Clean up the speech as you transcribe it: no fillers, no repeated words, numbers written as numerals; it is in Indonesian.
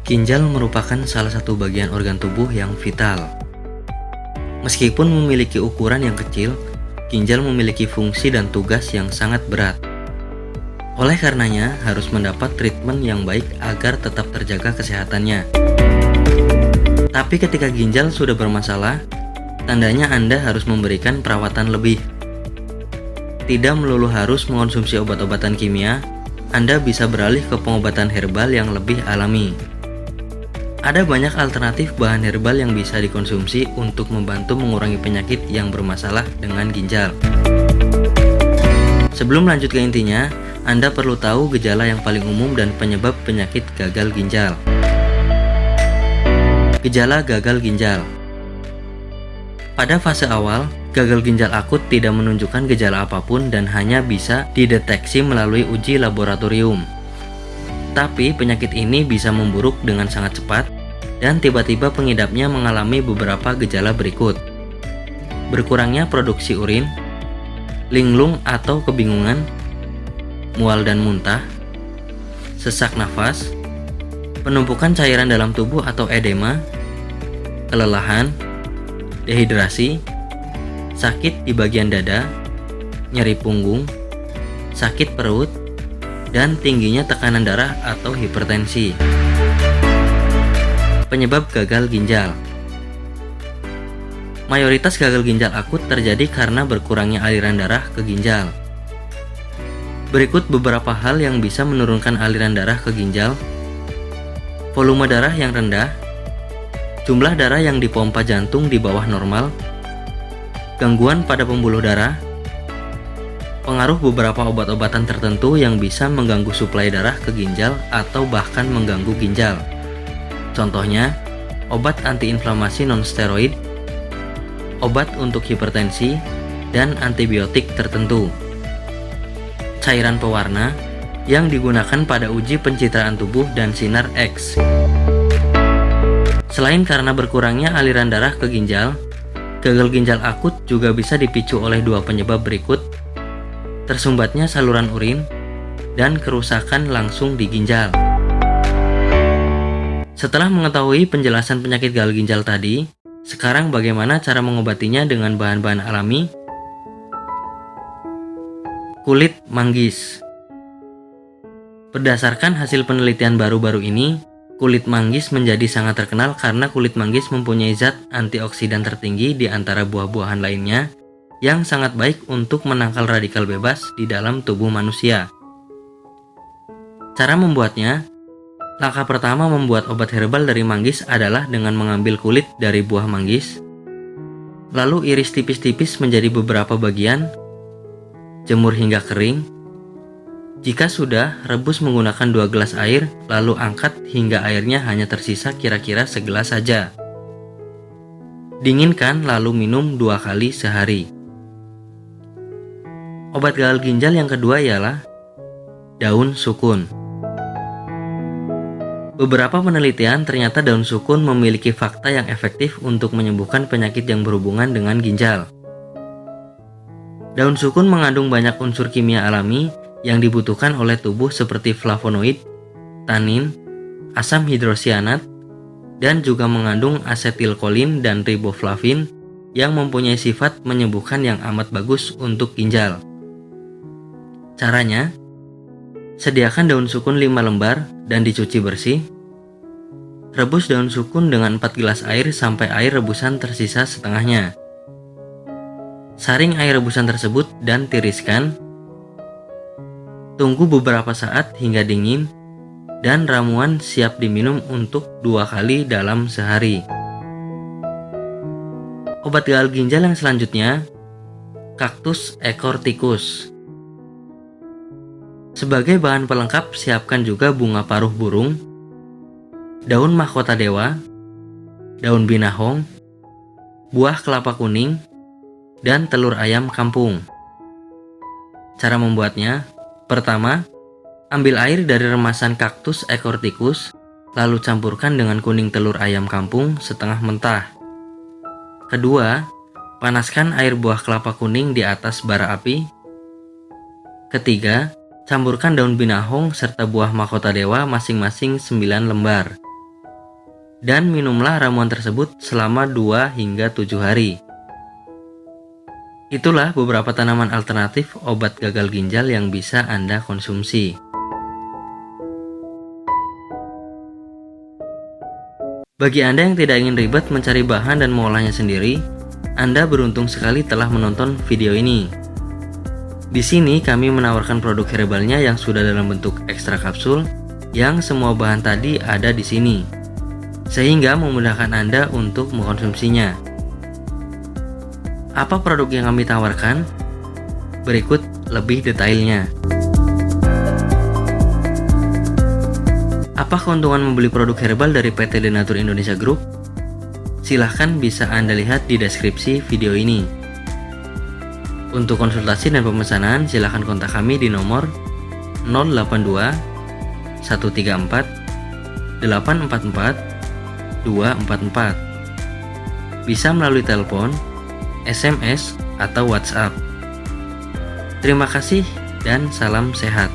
Ginjal merupakan salah satu bagian organ tubuh yang vital. Meskipun memiliki ukuran yang kecil, ginjal memiliki fungsi dan tugas yang sangat berat. Oleh karenanya, harus mendapat treatment yang baik agar tetap terjaga kesehatannya. Tapi ketika ginjal sudah bermasalah, tandanya Anda harus memberikan perawatan lebih. Tidak melulu harus mengonsumsi obat-obatan kimia, Anda bisa beralih ke pengobatan herbal yang lebih alami. Ada banyak alternatif bahan herbal yang bisa dikonsumsi untuk membantu mengurangi penyakit yang bermasalah dengan ginjal. Sebelum lanjut ke intinya, Anda perlu tahu gejala yang paling umum dan penyebab penyakit gagal ginjal. Gejala gagal ginjal. Pada fase awal, gagal ginjal akut tidak menunjukkan gejala apapun dan hanya bisa dideteksi melalui uji laboratorium. Tapi penyakit ini bisa memburuk dengan sangat cepat dan tiba-tiba pengidapnya mengalami beberapa gejala berikut. Berkurangnya produksi urin, linglung atau kebingungan, mual dan muntah, sesak nafas, penumpukan cairan dalam tubuh atau edema, kelelahan, dehidrasi, sakit di bagian dada, nyeri punggung, sakit perut, dan tingginya tekanan darah atau hipertensi. Penyebab gagal ginjal. Mayoritas gagal ginjal akut terjadi karena berkurangnya aliran darah ke ginjal. Berikut beberapa hal yang bisa menurunkan aliran darah ke ginjal. Volume darah yang rendah, jumlah darah yang dipompa jantung di bawah normal, gangguan pada pembuluh darah, pengaruh beberapa obat-obatan tertentu yang bisa mengganggu suplai darah ke ginjal atau bahkan mengganggu ginjal. Contohnya, obat antiinflamasi non-steroid, obat untuk hipertensi, dan antibiotik tertentu. Cairan pewarna yang digunakan pada uji pencitraan tubuh dan sinar X. Selain karena berkurangnya aliran darah ke ginjal, gagal ginjal akut juga bisa dipicu oleh dua penyebab berikut: tersumbatnya saluran urin dan kerusakan langsung di ginjal. Setelah mengetahui penjelasan penyakit gagal ginjal tadi, sekarang bagaimana cara mengobatinya dengan bahan-bahan alami? Kulit manggis. Berdasarkan hasil penelitian baru-baru ini, kulit manggis menjadi sangat terkenal karena kulit manggis mempunyai zat antioksidan tertinggi di antara buah-buahan lainnya yang sangat baik untuk menangkal radikal bebas di dalam tubuh manusia. Cara membuatnya, langkah pertama membuat obat herbal dari manggis adalah dengan mengambil kulit dari buah manggis, lalu iris tipis-tipis menjadi beberapa bagian, jemur hingga kering. Jika sudah, rebus menggunakan 2 gelas air, lalu angkat hingga airnya hanya tersisa kira-kira segelas saja. Dinginkan lalu minum 2 kali sehari. Obat gagal ginjal yang kedua ialah daun sukun. Beberapa penelitian ternyata daun sukun memiliki fakta yang efektif untuk menyembuhkan penyakit yang berhubungan dengan ginjal. Daun sukun mengandung banyak unsur kimia alami yang dibutuhkan oleh tubuh seperti flavonoid, tanin, asam hidrosianat, dan juga mengandung asetilkolin dan riboflavin yang mempunyai sifat menyembuhkan yang amat bagus untuk ginjal. Caranya, sediakan daun sukun 5 lembar dan dicuci bersih. Rebus daun sukun dengan 4 gelas air sampai air rebusan tersisa setengahnya. Saring air rebusan tersebut dan tiriskan. Tunggu beberapa saat hingga dingin dan ramuan siap diminum untuk 2 kali dalam sehari. Obat gagal ginjal yang selanjutnya, kaktus ekor tikus. Sebagai bahan pelengkap, siapkan juga bunga paruh burung, daun mahkota dewa, daun binahong, buah kelapa kuning, dan telur ayam kampung. Cara membuatnya, pertama, ambil air dari remasan kaktus ekor tikus, lalu campurkan dengan kuning telur ayam kampung setengah mentah. Kedua, panaskan air buah kelapa kuning di atas bara api. Ketiga, campurkan daun binahong serta buah mahkota dewa masing-masing 9 lembar. dan minumlah ramuan tersebut selama 2 hingga 7 hari. Itulah beberapa tanaman alternatif obat gagal ginjal yang bisa Anda konsumsi. Bagi Anda yang tidak ingin ribet mencari bahan dan mengolahnya sendiri, Anda beruntung sekali telah menonton video ini. Di sini kami menawarkan produk herbalnya yang sudah dalam bentuk ekstra kapsul, yang semua bahan tadi ada di sini, sehingga memudahkan Anda untuk mengkonsumsinya. Apa produk yang kami tawarkan? Berikut lebih detailnya. Apa keuntungan membeli produk herbal dari PT Denatur Indonesia Group? Silahkan bisa Anda lihat di deskripsi video ini. Untuk konsultasi dan pemesanan, silahkan kontak kami di nomor 082 134 844 244. Bisa melalui telepon, SMS, atau WhatsApp. Terima kasih dan salam sehat.